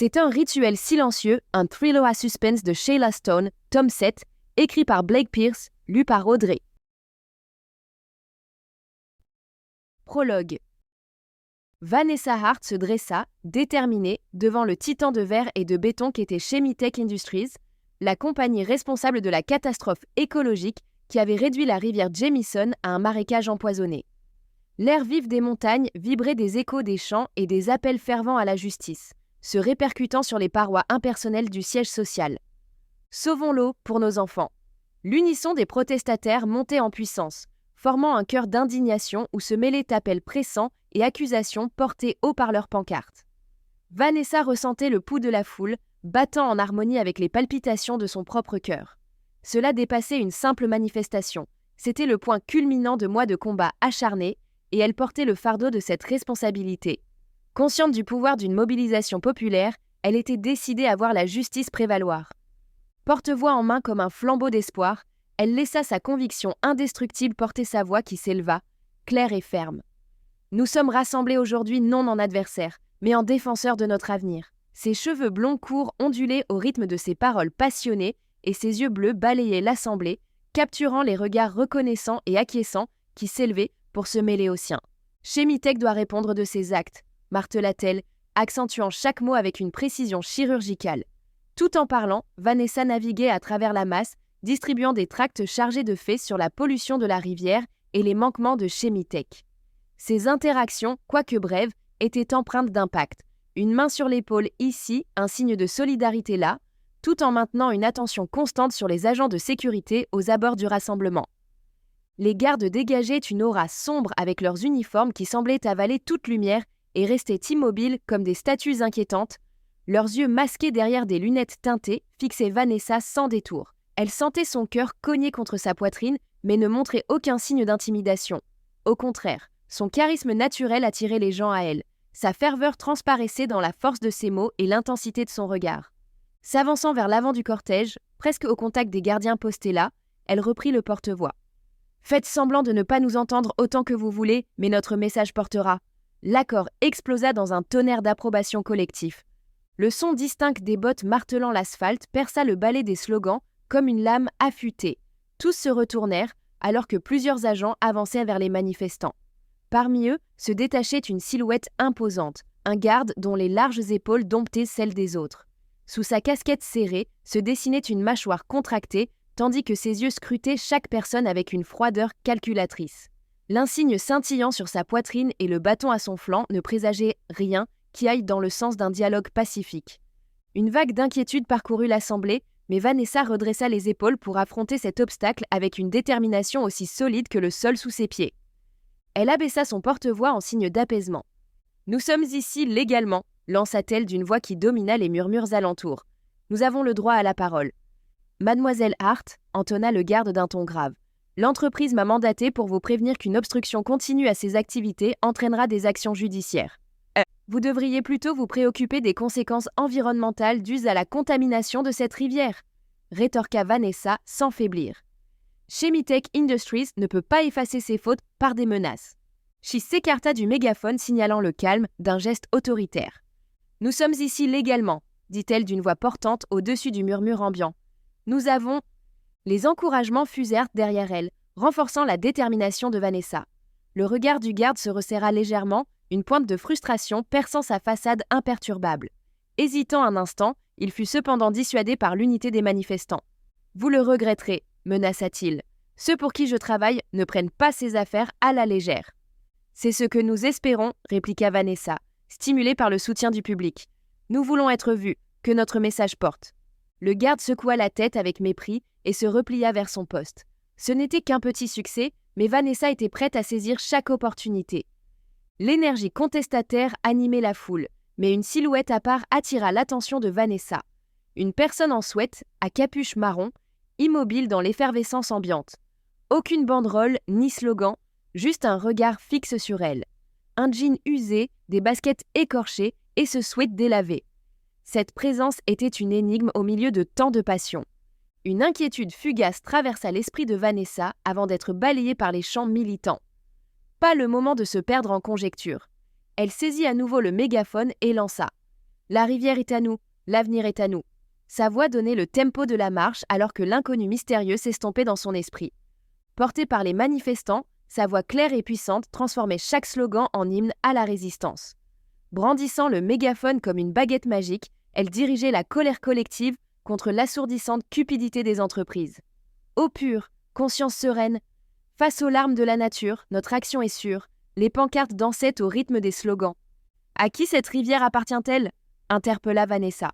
C'est un rituel silencieux, un thriller à suspense de Sheila Stone, tome 7, écrit par Blake Pierce, lu par Audrey. Prologue. Vanessa Hart se dressa, déterminée, devant le titan de verre et de béton qu'était Chemitech Industries, la compagnie responsable de la catastrophe écologique qui avait réduit la rivière Jamison à un marécage empoisonné. L'air vif des montagnes vibrait des échos des champs et des appels fervents à la justice, se répercutant sur les parois impersonnelles du siège social. Sauvons l'eau pour nos enfants. L'unisson des protestataires montait en puissance, formant un chœur d'indignation où se mêlaient appels pressants et accusations portées haut par leurs pancartes. Vanessa ressentait le pouls de la foule, battant en harmonie avec les palpitations de son propre cœur. Cela dépassait une simple manifestation, c'était le point culminant de mois de combats acharnés, et elle portait le fardeau de cette responsabilité. Consciente du pouvoir d'une mobilisation populaire, elle était décidée à voir la justice prévaloir. Porte-voix en main comme un flambeau d'espoir, elle laissa sa conviction indestructible porter sa voix qui s'éleva, claire et ferme. Nous sommes rassemblés aujourd'hui non en adversaires, mais en défenseurs de notre avenir. Ses cheveux blonds courts ondulaient au rythme de ses paroles passionnées et ses yeux bleus balayaient l'assemblée, capturant les regards reconnaissants et acquiescents qui s'élevaient pour se mêler aux siens. Chemitech doit répondre de ses actes, martela-t-elle, accentuant chaque mot avec une précision chirurgicale. Tout en parlant, Vanessa naviguait à travers la masse, distribuant des tracts chargés de faits sur la pollution de la rivière et les manquements de Chemitech. Ces interactions, quoique brèves, étaient empreintes d'impact. Une main sur l'épaule ici, un signe de solidarité là, tout en maintenant une attention constante sur les agents de sécurité aux abords du rassemblement. Les gardes dégageaient une aura sombre avec leurs uniformes qui semblaient avaler toute lumière et restaient immobiles comme des statues inquiétantes. Leurs yeux masqués derrière des lunettes teintées fixaient Vanessa sans détour. Elle sentait son cœur cogner contre sa poitrine, mais ne montrait aucun signe d'intimidation. Au contraire, son charisme naturel attirait les gens à elle. Sa ferveur transparaissait dans la force de ses mots et l'intensité de son regard. S'avançant vers l'avant du cortège, presque au contact des gardiens postés là, elle reprit le porte-voix. « Faites semblant de ne pas nous entendre autant que vous voulez, mais notre message portera. » L'accord explosa dans un tonnerre d'approbation collectif. Le son distinct des bottes martelant l'asphalte perça le balai des slogans comme une lame affûtée. Tous se retournèrent, alors que plusieurs agents avançaient vers les manifestants. Parmi eux se détachait une silhouette imposante, un garde dont les larges épaules domptaient celles des autres. Sous sa casquette serrée se dessinait une mâchoire contractée, tandis que ses yeux scrutaient chaque personne avec une froideur calculatrice. L'insigne scintillant sur sa poitrine et le bâton à son flanc ne présageaient rien qui aille dans le sens d'un dialogue pacifique. Une vague d'inquiétude parcourut l'assemblée, mais Vanessa redressa les épaules pour affronter cet obstacle avec une détermination aussi solide que le sol sous ses pieds. Elle abaissa son porte-voix en signe d'apaisement. « Nous sommes ici légalement », lança-t-elle d'une voix qui domina les murmures alentours. « Nous avons le droit à la parole. » Mademoiselle Hart, entonna le garde d'un ton grave. « L'entreprise m'a mandaté pour vous prévenir qu'une obstruction continue à ses activités entraînera des actions judiciaires. Vous devriez plutôt vous préoccuper des conséquences environnementales dues à la contamination de cette rivière, » rétorqua Vanessa sans faiblir. Chemitech Industries ne peut pas effacer ses fautes par des menaces. She s'écarta du mégaphone signalant le calme d'un geste autoritaire. « Nous sommes ici légalement, » dit-elle d'une voix portante au-dessus du murmure ambiant. « Nous avons… » Les encouragements fusèrent derrière elle, renforçant la détermination de Vanessa. Le regard du garde se resserra légèrement, une pointe de frustration perçant sa façade imperturbable. Hésitant un instant, il fut cependant dissuadé par l'unité des manifestants. « Vous le regretterez, » menaça-t-il. « Ceux pour qui je travaille ne prennent pas ces affaires à la légère. »« C'est ce que nous espérons, » répliqua Vanessa, stimulée par le soutien du public. « Nous voulons être vus, que notre message porte. » Le garde secoua la tête avec mépris et se replia vers son poste. Ce n'était qu'un petit succès, mais Vanessa était prête à saisir chaque opportunité. L'énergie contestataire animait la foule, mais une silhouette à part attira l'attention de Vanessa. Une personne en sweat, à capuche marron, immobile dans l'effervescence ambiante. Aucune banderole ni slogan, juste un regard fixe sur elle. Un jean usé, des baskets écorchées et ce sweat délavé. Cette présence était une énigme au milieu de tant de passion. Une inquiétude fugace traversa l'esprit de Vanessa avant d'être balayée par les chants militants. Pas le moment de se perdre en conjectures. Elle saisit à nouveau le mégaphone et lança. La rivière est à nous, l'avenir est à nous. Sa voix donnait le tempo de la marche alors que l'inconnu mystérieux s'estompait dans son esprit. Portée par les manifestants, sa voix claire et puissante transformait chaque slogan en hymne à la résistance. Brandissant le mégaphone comme une baguette magique, elle dirigeait la colère collective contre l'assourdissante cupidité des entreprises. Eau pure, conscience sereine, face aux larmes de la nature, notre action est sûre. Les pancartes dansaient au rythme des slogans. À qui cette rivière appartient-elle ? Interpella Vanessa.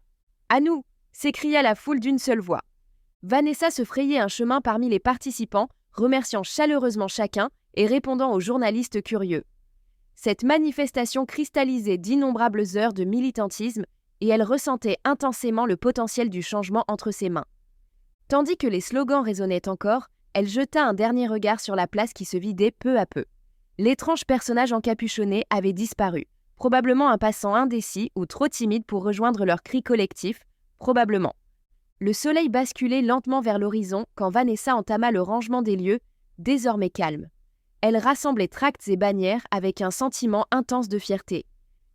À nous, s'écria la foule d'une seule voix. Vanessa se frayait un chemin parmi les participants, remerciant chaleureusement chacun et répondant aux journalistes curieux. Cette manifestation cristallisait d'innombrables heures de militantisme et elle ressentait intensément le potentiel du changement entre ses mains. Tandis que les slogans résonnaient encore, elle jeta un dernier regard sur la place qui se vidait peu à peu. L'étrange personnage encapuchonné avait disparu, probablement un passant indécis ou trop timide pour rejoindre leur cri collectif, probablement. Le soleil basculait lentement vers l'horizon quand Vanessa entama le rangement des lieux, désormais calmes. Elle rassemblait tracts et bannières avec un sentiment intense de fierté.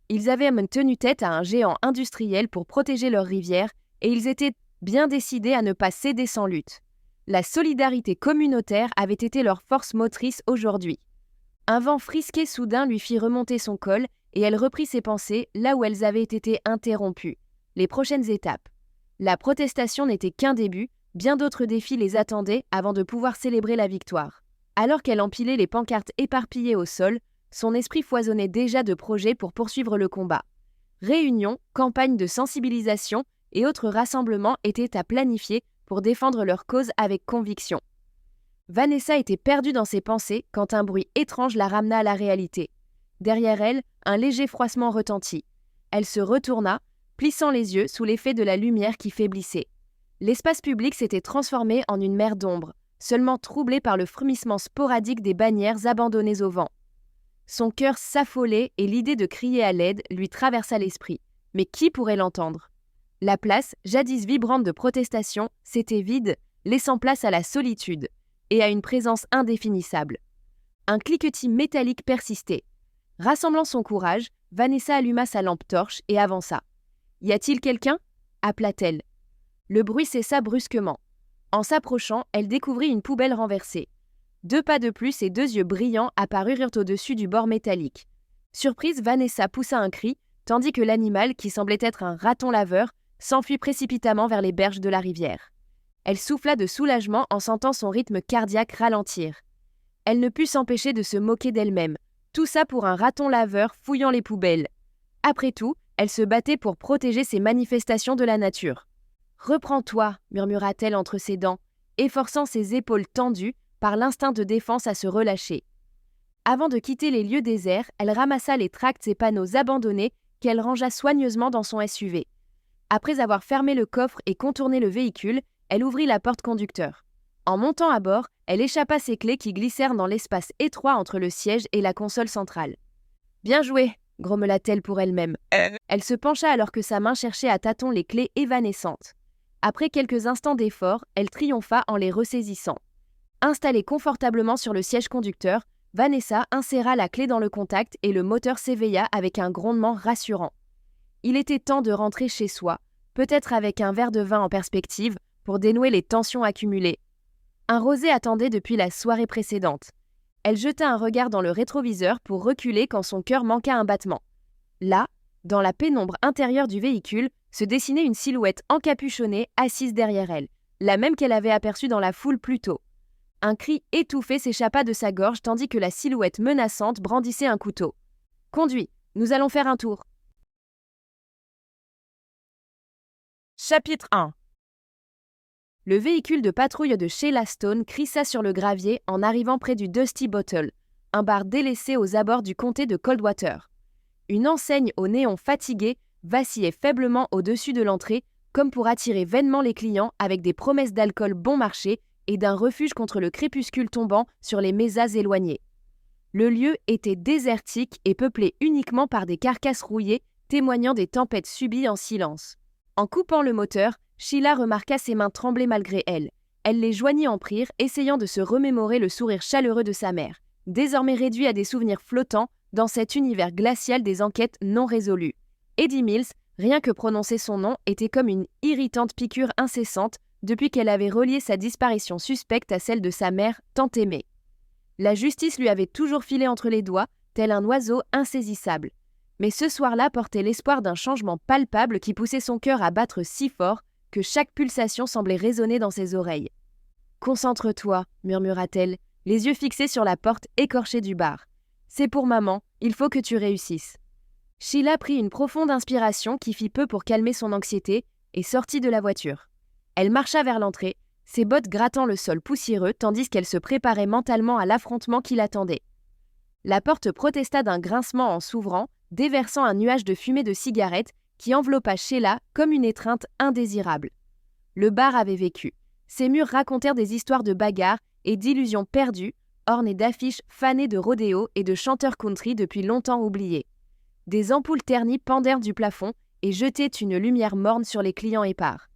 Ils avaient même tenu tête à un géant industriel pour protéger leur rivière et ils étaient bien décidés à ne pas céder sans lutte. La solidarité communautaire avait été leur force motrice aujourd'hui. Un vent frisqué soudain lui fit remonter son col et elle reprit ses pensées là où elles avaient été interrompues. Les prochaines étapes. La protestation n'était qu'un début, bien d'autres défis les attendaient avant de pouvoir célébrer la victoire. Alors qu'elle empilait les pancartes éparpillées au sol, son esprit foisonnait déjà de projets pour poursuivre le combat. Réunions, campagnes de sensibilisation et autres rassemblements étaient à planifier pour défendre leur cause avec conviction. Vanessa était perdue dans ses pensées quand un bruit étrange la ramena à la réalité. Derrière elle, un léger froissement retentit. Elle se retourna, plissant les yeux sous l'effet de la lumière qui faiblissait. L'espace public s'était transformé en une mer d'ombre, seulement troublée par le frémissement sporadique des bannières abandonnées au vent. Son cœur s'affolait et l'idée de crier à l'aide lui traversa l'esprit. Mais qui pourrait l'entendre ? La place, jadis vibrante de protestation, s'était vide, laissant place à la solitude et à une présence indéfinissable. Un cliquetis métallique persistait. Rassemblant son courage, Vanessa alluma sa lampe torche et avança. « Y a-t-il quelqu'un » appela-t-elle. Le bruit cessa brusquement. En s'approchant, elle découvrit une poubelle renversée. 2 pas de plus et 2 yeux brillants apparurent au-dessus du bord métallique. Surprise, Vanessa poussa un cri, tandis que l'animal, qui semblait être un raton laveur, s'enfuit précipitamment vers les berges de la rivière. Elle souffla de soulagement en sentant son rythme cardiaque ralentir. Elle ne put s'empêcher de se moquer d'elle-même. Tout ça pour un raton laveur fouillant les poubelles. Après tout, elle se battait pour protéger ces manifestations de la nature. « Reprends-toi » murmura-t-elle entre ses dents, efforçant ses épaules tendues par l'instinct de défense à se relâcher. Avant de quitter les lieux déserts, elle ramassa les tracts et panneaux abandonnés qu'elle rangea soigneusement dans son SUV. Après avoir fermé le coffre et contourné le véhicule, elle ouvrit la porte conducteur. En montant à bord, elle échappa ses clés qui glissèrent dans l'espace étroit entre le siège et la console centrale. « Bien joué !» grommela-t-elle pour elle-même. Elle se pencha alors que sa main cherchait à tâtons les clés évanescentes. Après quelques instants d'effort, elle triompha en les ressaisissant. Installée confortablement sur le siège conducteur, Vanessa inséra la clé dans le contact et le moteur s'éveilla avec un grondement rassurant. Il était temps de rentrer chez soi, peut-être avec un verre de vin en perspective, pour dénouer les tensions accumulées. Un rosé attendait depuis la soirée précédente. Elle jeta un regard dans le rétroviseur pour reculer quand son cœur manqua un battement. Là, dans la pénombre intérieure du véhicule, se dessinait une silhouette encapuchonnée assise derrière elle, la même qu'elle avait aperçue dans la foule plus tôt. Un cri étouffé s'échappa de sa gorge tandis que la silhouette menaçante brandissait un couteau. « Conduis, nous allons faire un tour. » Chapitre 1. Le véhicule de patrouille de Sheila Stone crissa sur le gravier en arrivant près du Dusty Bottle, un bar délaissé aux abords du comté de Coldwater. Une enseigne au néon fatigué vacillait faiblement au-dessus de l'entrée, comme pour attirer vainement les clients avec des promesses d'alcool bon marché et d'un refuge contre le crépuscule tombant sur les mésas éloignés. Le lieu était désertique et peuplé uniquement par des carcasses rouillées témoignant des tempêtes subies en silence. En coupant le moteur, Sheila remarqua ses mains trembler malgré elle. Elle les joignit en prière, essayant de se remémorer le sourire chaleureux de sa mère, désormais réduit à des souvenirs flottants dans cet univers glacial des enquêtes non résolues. Eddie Mills, Rien que prononcer son nom était comme une irritante piqûre incessante depuis qu'elle avait relié sa disparition suspecte à celle de sa mère tant aimée. La justice lui avait toujours filé entre les doigts, tel un oiseau insaisissable. Mais ce soir-là portait l'espoir d'un changement palpable qui poussait son cœur à battre si fort que chaque pulsation semblait résonner dans ses oreilles. « Concentre-toi », murmura-t-elle, les yeux fixés sur la porte écorchée du bar. « C'est pour maman, il faut que tu réussisses. » Sheila prit une profonde inspiration qui fit peu pour calmer son anxiété et sortit de la voiture. Elle marcha vers l'entrée, ses bottes grattant le sol poussiéreux tandis qu'elle se préparait mentalement à l'affrontement qui l'attendait. La porte protesta d'un grincement en s'ouvrant, déversant un nuage de fumée de cigarette qui enveloppa Sheila comme une étreinte indésirable. Le bar avait vécu. Ses murs racontèrent des histoires de bagarres et d'illusions perdues, ornées d'affiches fanées de rodéo et de chanteurs country depuis longtemps oubliés. Des ampoules ternies pendèrent du plafond et jetaient une lumière morne sur les clients épars.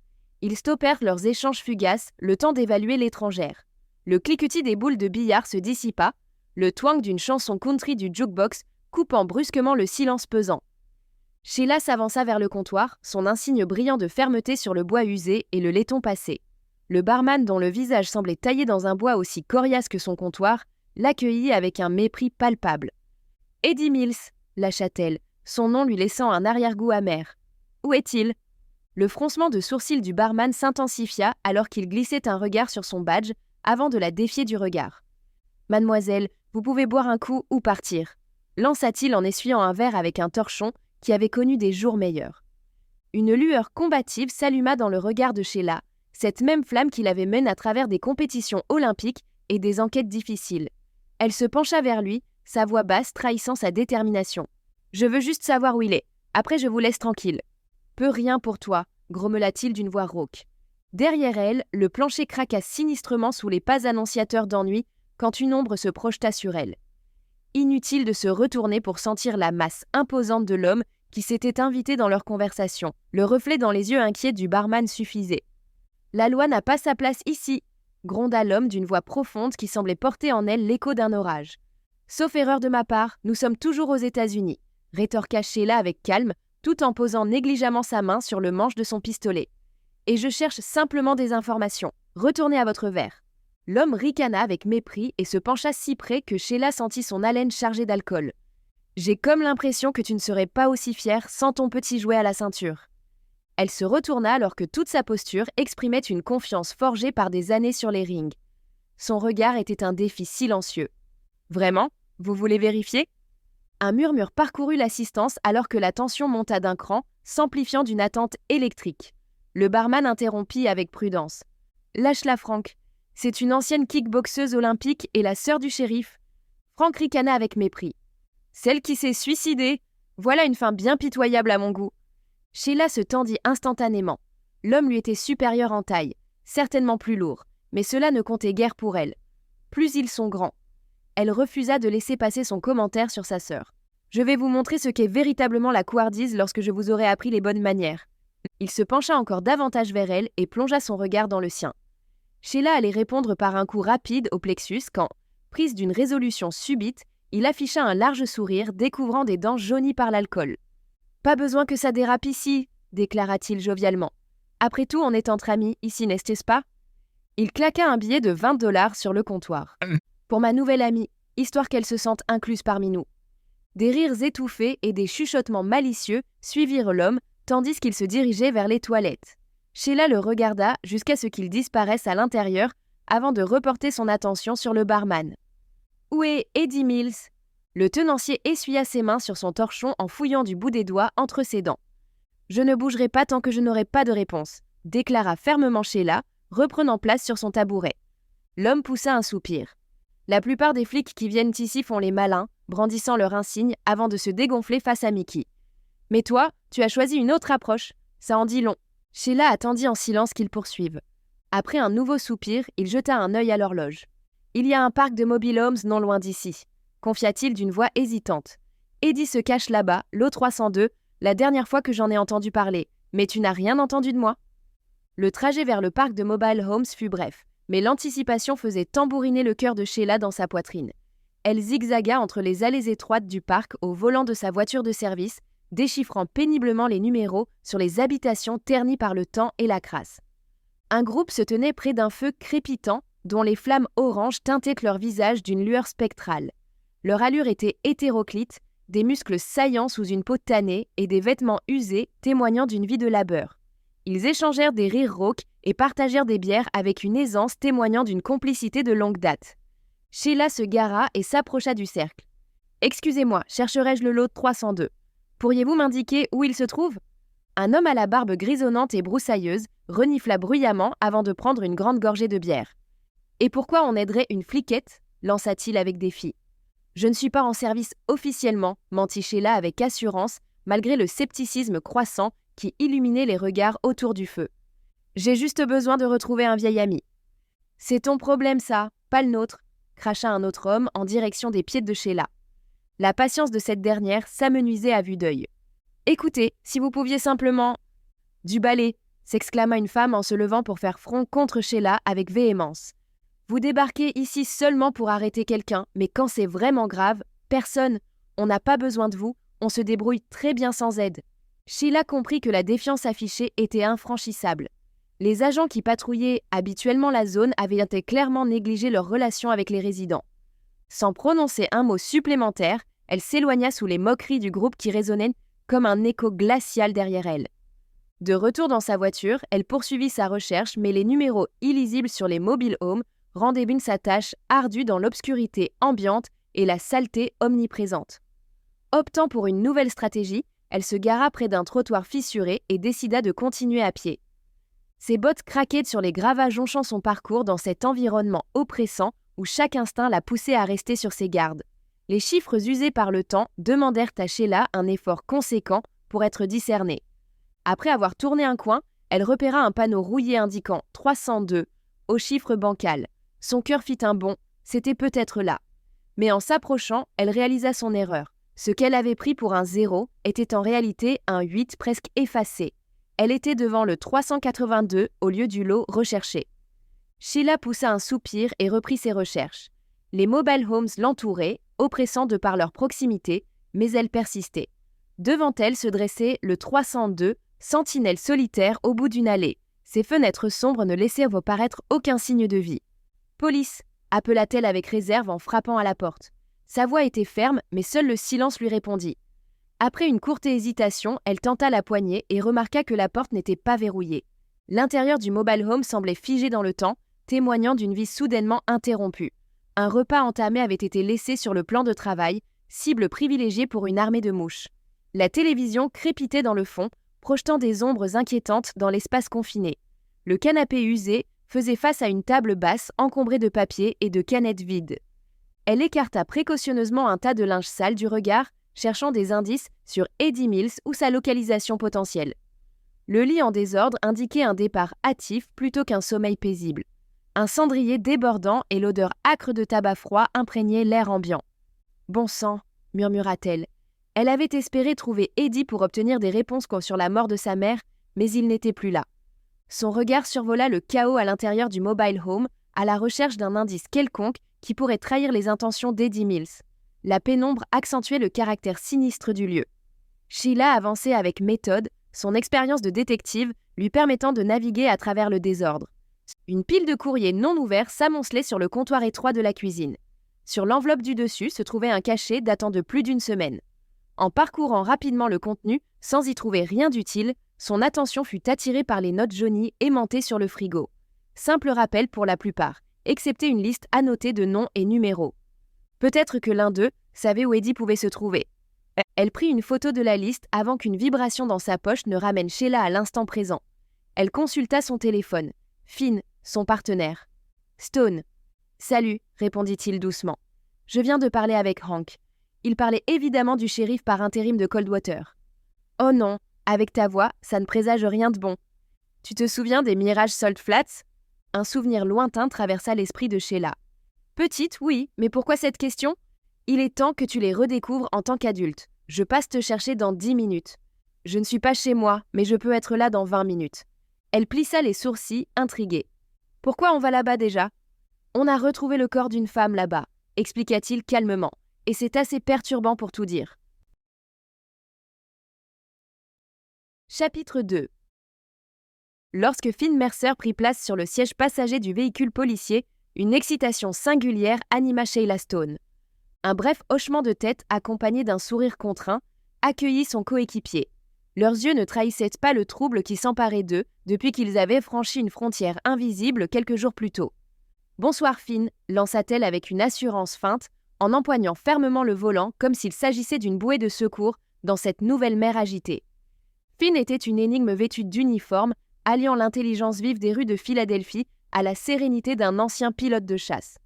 Ils stoppèrent leurs échanges fugaces, le temps d'évaluer l'étrangère. Le cliquetis des boules de billard se dissipa, le twang d'une chanson country du jukebox coupant brusquement le silence pesant. Sheila s'avança vers le comptoir, son insigne brillant de fermeté sur le bois usé et le laiton passé. Le barman, dont le visage semblait taillé dans un bois aussi coriace que son comptoir, l'accueillit avec un mépris palpable. « Eddie Mills !» lâcha-t-elle, son nom lui laissant un arrière-goût amer. « Où est-il » Le froncement de sourcils du barman s'intensifia alors qu'il glissait un regard sur son badge avant de la défier du regard. « Mademoiselle, vous pouvez boire un coup ou partir » lança-t-il en essuyant un verre avec un torchon qui avait connu des jours meilleurs. Une lueur combative s'alluma dans le regard de Sheila, cette même flamme qui l'avait menée à travers des compétitions olympiques et des enquêtes difficiles. Elle se pencha vers lui, sa voix basse trahissant sa détermination. « Je veux juste savoir où il est. Après, je vous laisse tranquille. »« Peu rien pour toi, » grommela-t-il d'une voix rauque. Derrière elle, le plancher craqua sinistrement sous les pas annonciateurs d'ennui quand une ombre se projeta sur elle. Inutile de se retourner pour sentir la masse imposante de l'homme qui s'était invité dans leur conversation. Le reflet dans les yeux inquiets du barman suffisait. « La loi n'a pas sa place ici !» gronda l'homme d'une voix profonde qui semblait porter en elle l'écho d'un orage. « Sauf erreur de ma part, nous sommes toujours aux États-Unis » rétorqua Sheila avec calme, tout en posant négligemment sa main sur le manche de son pistolet. « Et je cherche simplement des informations. Retournez à votre verre. » L'homme ricana avec mépris et se pencha si près que Sheila sentit son haleine chargée d'alcool. « J'ai comme l'impression que tu ne serais pas aussi fière sans ton petit jouet à la ceinture. » Elle se retourna alors que toute sa posture exprimait une confiance forgée par des années sur les rings. Son regard était un défi silencieux. « Vraiment ? Vous voulez vérifier ?» Un murmure parcourut l'assistance alors que la tension monta d'un cran, s'amplifiant d'une attente électrique. Le barman interrompit avec prudence. « Lâche-la, Franck. C'est une ancienne kickboxeuse olympique et la sœur du shérif. » Franck ricana avec mépris. « Celle qui s'est suicidée. Voilà une fin bien pitoyable à mon goût. » Sheila se tendit instantanément. L'homme lui était supérieur en taille, certainement plus lourd, mais cela ne comptait guère pour elle. Plus ils sont grands. Elle refusa de laisser passer son commentaire sur sa sœur. « Je vais vous montrer ce qu'est véritablement la couardise lorsque je vous aurai appris les bonnes manières. » Il se pencha encore davantage vers elle et plongea son regard dans le sien. Sheila allait répondre par un coup rapide au plexus quand, prise d'une résolution subite, il afficha un large sourire découvrant des dents jaunies par l'alcool. « Pas besoin que ça dérape ici, » déclara-t-il jovialement. « Après tout, on est entre amis, ici, n'est-ce pas ?» Il claqua un billet de $20 sur le comptoir. « Pour ma nouvelle amie, histoire qu'elle se sente incluse parmi nous. » Des rires étouffés et des chuchotements malicieux suivirent l'homme, tandis qu'il se dirigeait vers les toilettes. Sheila le regarda jusqu'à ce qu'il disparaisse à l'intérieur avant de reporter son attention sur le barman. « Où est Eddie Mills ?» Le tenancier essuya ses mains sur son torchon en fouillant du bout des doigts entre ses dents. « Je ne bougerai pas tant que je n'aurai pas de réponse », déclara fermement Sheila, reprenant place sur son tabouret. L'homme poussa un soupir. La plupart des flics qui viennent ici font les malins, brandissant leur insigne avant de se dégonfler face à Mickey. « Mais toi, tu as choisi une autre approche. Ça en dit long. » Sheila attendit en silence qu'ils poursuivent. Après un nouveau soupir, il jeta un œil à l'horloge. « Il y a un parc de mobile homes non loin d'ici. » confia-t-il d'une voix hésitante. « Eddie se cache là-bas, l'O 302, la dernière fois que j'en ai entendu parler. Mais tu n'as rien entendu de moi ?» Le trajet vers le parc de mobile homes fut bref, mais l'anticipation faisait tambouriner le cœur de Sheila dans sa poitrine. Elle zigzaga entre les allées étroites du parc au volant de sa voiture de service, déchiffrant péniblement les numéros sur les habitations ternies par le temps et la crasse. Un groupe se tenait près d'un feu crépitant dont les flammes oranges teintaient leur visage d'une lueur spectrale. Leur allure était hétéroclite, des muscles saillants sous une peau tannée et des vêtements usés témoignant d'une vie de labeur. Ils échangèrent des rires rauques et partagèrent des bières avec une aisance témoignant d'une complicité de longue date. Sheila se gara et s'approcha du cercle. « Excusez-moi, chercherais-je le lot 302 ? Pourriez-vous m'indiquer où il se trouve ?» Un homme à la barbe grisonnante et broussailleuse renifla bruyamment avant de prendre une grande gorgée de bière. « Et pourquoi on aiderait une fliquette ?» lança-t-il avec défi. « Je ne suis pas en service officiellement, » mentit Sheila avec assurance, malgré le scepticisme croissant qui illuminait les regards autour du feu. « J'ai juste besoin de retrouver un vieil ami. »« C'est ton problème ça, pas le nôtre », cracha un autre homme en direction des pieds de Sheila. La patience de cette dernière s'amenuisait à vue d'œil. « Écoutez, si vous pouviez simplement… »« Du balai !» s'exclama une femme en se levant pour faire front contre Sheila avec véhémence. « Vous débarquez ici seulement pour arrêter quelqu'un, mais quand c'est vraiment grave, personne, on n'a pas besoin de vous, on se débrouille très bien sans aide. » Sheila comprit que la défiance affichée était infranchissable. Les agents qui patrouillaient habituellement la zone avaient été clairement négligé leur relation avec les résidents. Sans prononcer un mot supplémentaire, elle s'éloigna sous les moqueries du groupe qui résonnait comme un écho glacial derrière elle. De retour dans sa voiture, elle poursuivit sa recherche, mais les numéros illisibles sur les mobile homes rendaient sa tâche ardue dans l'obscurité ambiante et la saleté omniprésente. Optant pour une nouvelle stratégie, elle se gara près d'un trottoir fissuré et décida de continuer à pied. Ses bottes craquaient sur les gravats jonchant son parcours dans cet environnement oppressant où chaque instinct la poussait à rester sur ses gardes. Les chiffres usés par le temps demandèrent à Sheila un effort conséquent pour être discernée. Après avoir tourné un coin, elle repéra un panneau rouillé indiquant 302 au chiffre bancal. Son cœur fit un bond, c'était peut-être là. Mais en s'approchant, elle réalisa son erreur. Ce qu'elle avait pris pour un 0 était en réalité un 8 presque effacé. Elle était devant le 382 au lieu du lot recherché. Sheila poussa un soupir et reprit ses recherches. Les mobile homes l'entouraient, oppressants de par leur proximité, mais elle persistait. Devant elle se dressait le 302, sentinelle solitaire au bout d'une allée. Ses fenêtres sombres ne laissaient paraître aucun signe de vie. « Police !» appela-t-elle avec réserve en frappant à la porte. Sa voix était ferme, mais seul le silence lui répondit. Après une courte hésitation, elle tenta la poignée et remarqua que la porte n'était pas verrouillée. L'intérieur du mobile home semblait figé dans le temps, témoignant d'une vie soudainement interrompue. Un repas entamé avait été laissé sur le plan de travail, cible privilégiée pour une armée de mouches. La télévision crépitait dans le fond, projetant des ombres inquiétantes dans l'espace confiné. Le canapé usé faisait face à une table basse encombrée de papier et de canettes vides. Elle écarta précautionneusement un tas de linge sale du regard, cherchant des indices sur Eddie Mills ou sa localisation potentielle. Le lit en désordre indiquait un départ hâtif plutôt qu'un sommeil paisible. Un cendrier débordant et l'odeur âcre de tabac froid imprégnaient l'air ambiant. « Bon sang !» murmura-t-elle. Elle avait espéré trouver Eddie pour obtenir des réponses sur la mort de sa mère, mais il n'était plus là. Son regard survola le chaos à l'intérieur du mobile home, à la recherche d'un indice quelconque qui pourrait trahir les intentions d'Eddie Mills. La pénombre accentuait le caractère sinistre du lieu. Sheila avançait avec méthode, son expérience de détective lui permettant de naviguer à travers le désordre. Une pile de courriers non ouverts s'amoncelait sur le comptoir étroit de la cuisine. Sur l'enveloppe du dessus se trouvait un cachet datant de plus d'une semaine. En parcourant rapidement le contenu, sans y trouver rien d'utile, son attention fut attirée par les notes jaunies aimantées sur le frigo. Simple rappel pour la plupart, excepté une liste annotée de noms et numéros. Peut-être que l'un d'eux savait où Eddie pouvait se trouver. Elle prit une photo de la liste avant qu'une vibration dans sa poche ne ramène Sheila à l'instant présent. Elle consulta son téléphone. Finn, son partenaire. « Stone. »« Salut », répondit-il doucement. « Je viens de parler avec Hank. » Il parlait évidemment du shérif par intérim de Coldwater. « Oh non, avec ta voix, ça ne présage rien de bon. Tu te souviens des Mirage Salt Flats ?» Un souvenir lointain traversa l'esprit de Sheila. « Petite, oui, mais pourquoi cette question ? Il est temps que tu les redécouvres en tant qu'adulte. Je passe te chercher dans 10 minutes. Je ne suis pas chez moi, mais je peux être là dans 20 minutes. » Elle plissa les sourcils, intriguée. « Pourquoi on va là-bas déjà ? » « On a retrouvé le corps d'une femme là-bas, » expliqua-t-il calmement, « et c'est assez perturbant pour tout dire. Chapitre 2. Lorsque Finn Mercer prit place sur le siège passager du véhicule policier, une excitation singulière anima Sheila Stone. Un bref hochement de tête accompagné d'un sourire contraint accueillit son coéquipier. Leurs yeux ne trahissaient pas le trouble qui s'emparait d'eux depuis qu'ils avaient franchi une frontière invisible quelques jours plus tôt. « Bonsoir Finn », lança-t-elle avec une assurance feinte, en empoignant fermement le volant comme s'il s'agissait d'une bouée de secours dans cette nouvelle mer agitée. Finn était une énigme vêtue d'uniforme, alliant l'intelligence vive des rues de Philadelphie à la sérénité d'un ancien pilote de chasse.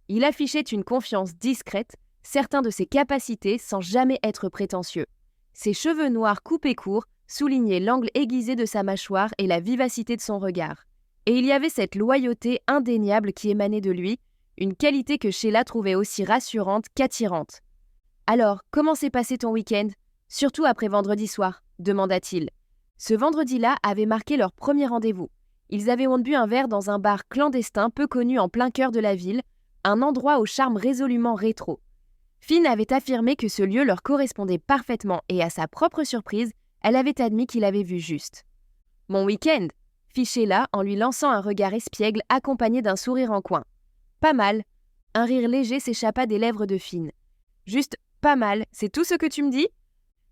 Il affichait une confiance discrète, certain de ses capacités sans jamais être prétentieux. Ses cheveux noirs coupés courts soulignaient l'angle aiguisé de sa mâchoire et la vivacité de son regard. Et il y avait cette loyauté indéniable qui émanait de lui, une qualité que Sheila trouvait aussi rassurante qu'attirante. « Alors, comment s'est passé ton week-end ? Surtout après vendredi soir ?» demanda-t-il. Ce vendredi-là avait marqué leur premier rendez-vous. Ils avaient bu un verre dans un bar clandestin peu connu en plein cœur de la ville, un endroit au charme résolument rétro. Finn avait affirmé que ce lieu leur correspondait parfaitement et à sa propre surprise, elle avait admis qu'il avait vu juste. « Mon week-end » fit Sheila en lui lançant un regard espiègle accompagné d'un sourire en coin. « Pas mal ». Un rire léger s'échappa des lèvres de Finn. « Juste pas mal, c'est tout ce que tu me dis ?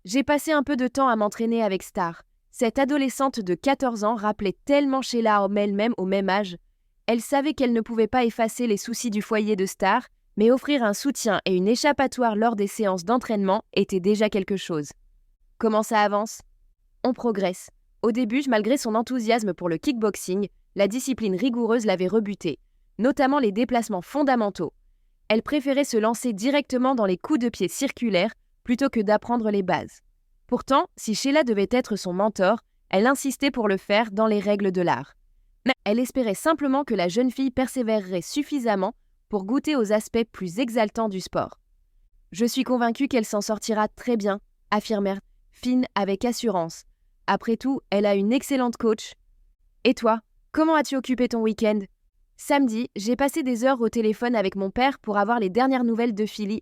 J'ai passé un peu de temps à m'entraîner avec Star. Cette adolescente de 14 ans rappelait tellement Sheila elle-même au même âge. Elle savait qu'elle ne pouvait pas effacer les soucis du foyer de Star, mais offrir un soutien et une échappatoire lors des séances d'entraînement était déjà quelque chose. Comment ça avance ? On progresse. Au début, malgré son enthousiasme pour le kickboxing, la discipline rigoureuse l'avait rebutée, notamment les déplacements fondamentaux. Elle préférait se lancer directement dans les coups de pied circulaires plutôt que d'apprendre les bases. Pourtant, si Sheila devait être son mentor, elle insistait pour le faire dans les règles de l'art. Elle espérait simplement que la jeune fille persévérerait suffisamment pour goûter aux aspects plus exaltants du sport. « Je suis convaincue qu'elle s'en sortira très bien », affirma Finn avec assurance. Après tout, elle a une excellente coach. « Et toi, comment as-tu occupé ton week-end » ? Samedi, j'ai passé des heures au téléphone avec mon père pour avoir les dernières nouvelles de Philly.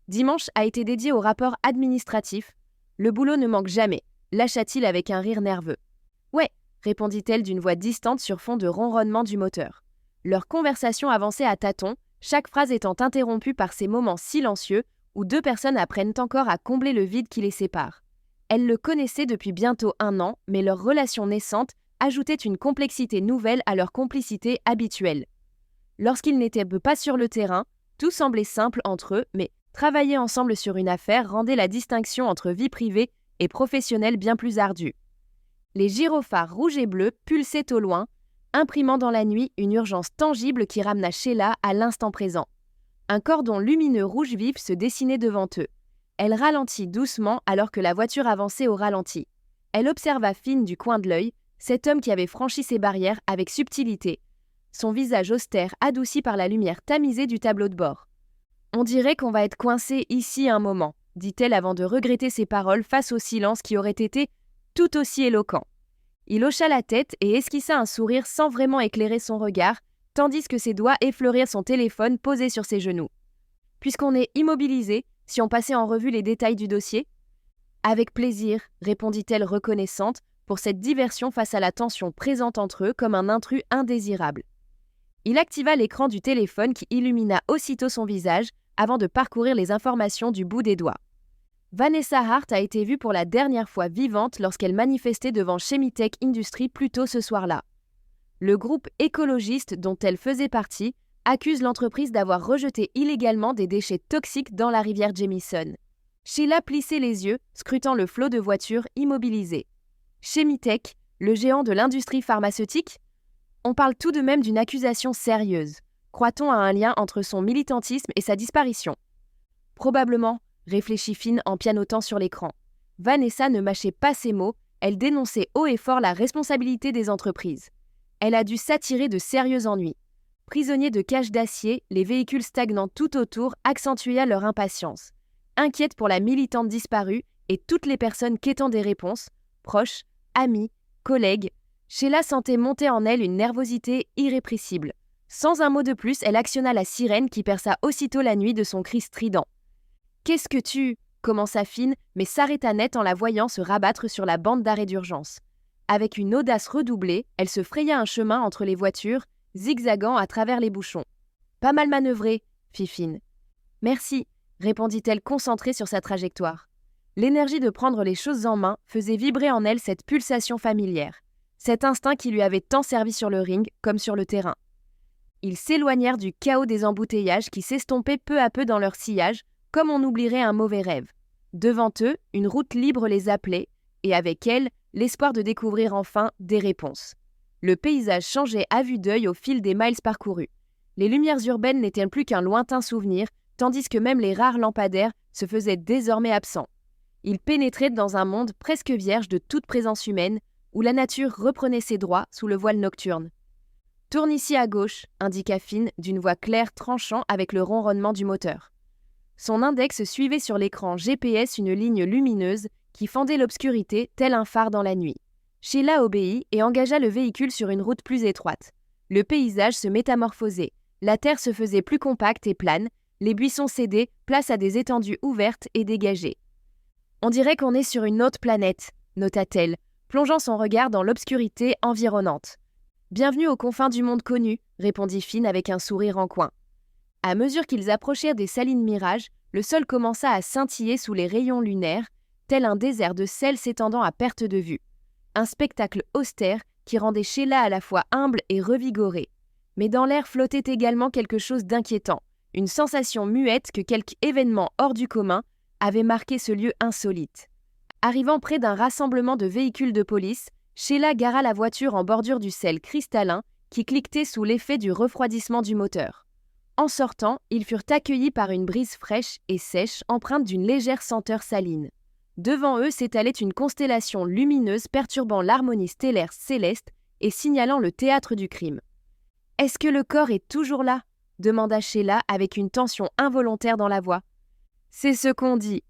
Dimanche a été dédié au rapport administratif. Le boulot ne manque jamais, lâcha-t-il avec un rire nerveux. « Ouais », répondit-elle d'une voix distante sur fond de ronronnement du moteur. Leur conversation avançait à tâtons, chaque phrase étant interrompue par ces moments silencieux où deux personnes apprennent encore à combler le vide qui les sépare. Elles le connaissaient depuis bientôt 1 an, mais leur relation naissante ajoutait une complexité nouvelle à leur complicité habituelle. Lorsqu'ils n'étaient pas sur le terrain, tout semblait simple entre eux, mais travailler ensemble sur une affaire rendait la distinction entre vie privée et professionnelle bien plus ardue. Les gyrophares rouges et bleus pulsaient au loin, imprimant dans la nuit une urgence tangible qui ramena Sheila à l'instant présent. Un cordon lumineux rouge vif se dessinait devant eux. Elle ralentit doucement alors que la voiture avançait au ralenti. Elle observa Finn du coin de l'œil, cet homme qui avait franchi ses barrières avec subtilité, son visage austère adouci par la lumière tamisée du tableau de bord. « On dirait qu'on va être coincé ici un moment », dit-elle avant de regretter ses paroles face au silence qui aurait été tout aussi éloquent. Il hocha la tête et esquissa un sourire sans vraiment éclairer son regard, tandis que ses doigts effleurèrent son téléphone posé sur ses genoux. « Puisqu'on est immobilisé, si on passait en revue les détails du dossier ?»« Avec plaisir, » répondit-elle reconnaissante pour cette diversion face à la tension présente entre eux comme un intrus indésirable. Il activa l'écran du téléphone qui illumina aussitôt son visage avant de parcourir les informations du bout des doigts. Vanessa Hart a été vue pour la dernière fois vivante lorsqu'elle manifestait devant Chemitech Industries plus tôt ce soir-là. Le groupe écologiste dont elle faisait partie accuse l'entreprise d'avoir rejeté illégalement des déchets toxiques dans la rivière Jamison. Sheila plissait les yeux, scrutant le flot de voitures immobilisées. Chemitech, le géant de l'industrie pharmaceutique ? On parle tout de même d'une accusation sérieuse. Croit-on à un lien entre son militantisme et sa disparition ? Probablement, réfléchit Finn en pianotant sur l'écran. Vanessa ne mâchait pas ses mots, elle dénonçait haut et fort la responsabilité des entreprises. Elle a dû s'attirer de sérieux ennuis. Prisonniers de cages d'acier, les véhicules stagnants tout autour accentuaient leur impatience. Inquiète pour la militante disparue et toutes les personnes quêtant des réponses, proches, amis, collègues, Sheila sentait monter en elle une nervosité irrépressible. Sans un mot de plus, elle actionna la sirène qui perça aussitôt la nuit de son cri strident. « Qu'est-ce que tu… » commença Finn, mais s'arrêta net en la voyant se rabattre sur la bande d'arrêt d'urgence. Avec une audace redoublée, elle se fraya un chemin entre les voitures, zigzagant à travers les bouchons. « Pas mal manœuvré », fit Finn. « Merci », répondit-elle concentrée sur sa trajectoire. L'énergie de prendre les choses en main faisait vibrer en elle cette pulsation familière, cet instinct qui lui avait tant servi sur le ring comme sur le terrain. Ils s'éloignèrent du chaos des embouteillages qui s'estompaient peu à peu dans leur sillage, comme on oublierait un mauvais rêve. Devant eux, une route libre les appelait, et avec elle, l'espoir de découvrir enfin des réponses. Le paysage changeait à vue d'œil au fil des miles parcourus. Les lumières urbaines n'étaient plus qu'un lointain souvenir, tandis que même les rares lampadaires se faisaient désormais absents. Ils pénétraient dans un monde presque vierge de toute présence humaine, où la nature reprenait ses droits sous le voile nocturne. « Tourne ici à gauche », indiqua Finn d'une voix claire tranchant avec le ronronnement du moteur. Son index suivait sur l'écran GPS une ligne lumineuse qui fendait l'obscurité tel un phare dans la nuit. Sheila obéit et engagea le véhicule sur une route plus étroite. Le paysage se métamorphosait. La terre se faisait plus compacte et plane, les buissons cédaient, place à des étendues ouvertes et dégagées. « On dirait qu'on est sur une autre planète », nota-t-elle, plongeant son regard dans l'obscurité environnante. « Bienvenue aux confins du monde connu », répondit Finn avec un sourire en coin. À mesure qu'ils approchèrent des salines Mirage, le sol commença à scintiller sous les rayons lunaires, tel un désert de sel s'étendant à perte de vue. Un spectacle austère qui rendait Sheila à la fois humble et revigorée. Mais dans l'air flottait également quelque chose d'inquiétant, une sensation muette que quelque événement hors du commun avait marqué ce lieu insolite. Arrivant près d'un rassemblement de véhicules de police, Sheila gara la voiture en bordure du sel cristallin qui cliquetait sous l'effet du refroidissement du moteur. En sortant, ils furent accueillis par une brise fraîche et sèche empreinte d'une légère senteur saline. Devant eux s'étalait une constellation lumineuse perturbant l'harmonie stellaire céleste et signalant le théâtre du crime. « Est-ce que le corps est toujours là ?» demanda Sheila avec une tension involontaire dans la voix. « C'est ce qu'on dit. »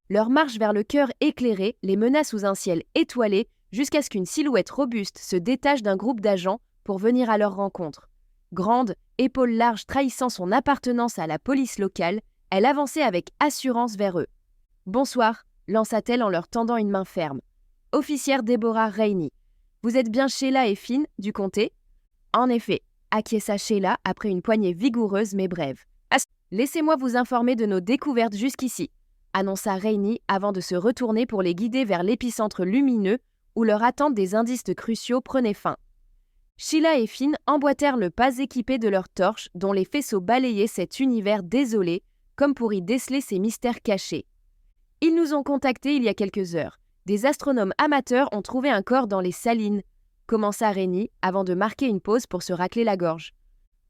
Leur marche vers le cœur éclairé les mena sous un ciel étoilé jusqu'à ce qu'une silhouette robuste se détache d'un groupe d'agents pour venir à leur rencontre. Grande, épaules larges trahissant son appartenance à la police locale, elle avançait avec assurance vers eux. « Bonsoir », lança-t-elle en leur tendant une main ferme. « Officière Deborah Rainey. Vous êtes bien Sheila et Finn, du comté ?»« En effet », acquiesça Sheila après une poignée vigoureuse mais brève. « Laissez-moi vous informer de nos découvertes jusqu'ici », annonça Rainey avant de se retourner pour les guider vers l'épicentre lumineux où leur attente des indices cruciaux prenait fin. Sheila et Finn emboîtèrent le pas équipés de leurs torches dont les faisceaux balayaient cet univers désolé, comme pour y déceler ses mystères cachés. Ils nous ont contactés il y a quelques heures. Des astronomes amateurs ont trouvé un corps dans les salines, commença Rainey avant de marquer une pause pour se racler la gorge.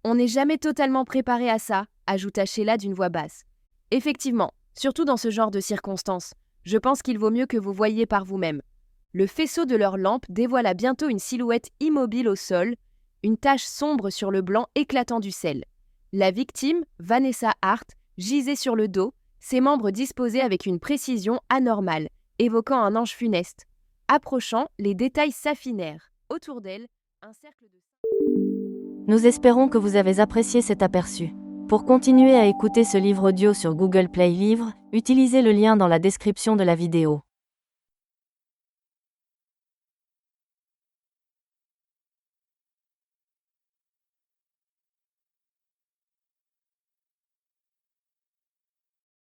On n'est jamais totalement préparé à ça, ajouta Sheila d'une voix basse. Effectivement, surtout dans ce genre de circonstances, je pense qu'il vaut mieux que vous voyiez par vous-même. Le faisceau de leur lampe dévoila bientôt une silhouette immobile au sol, une tache sombre sur le blanc éclatant du sel. La victime, Vanessa Hart, gisait sur le dos, ses membres disposés avec une précision anormale, évoquant un ange funeste. Approchant, les détails s'affinèrent. Autour d'elle, un cercle de... Nous espérons que vous avez apprécié cet aperçu. Pour continuer à écouter ce livre audio sur Google Play Livres, utilisez le lien dans la description de la vidéo.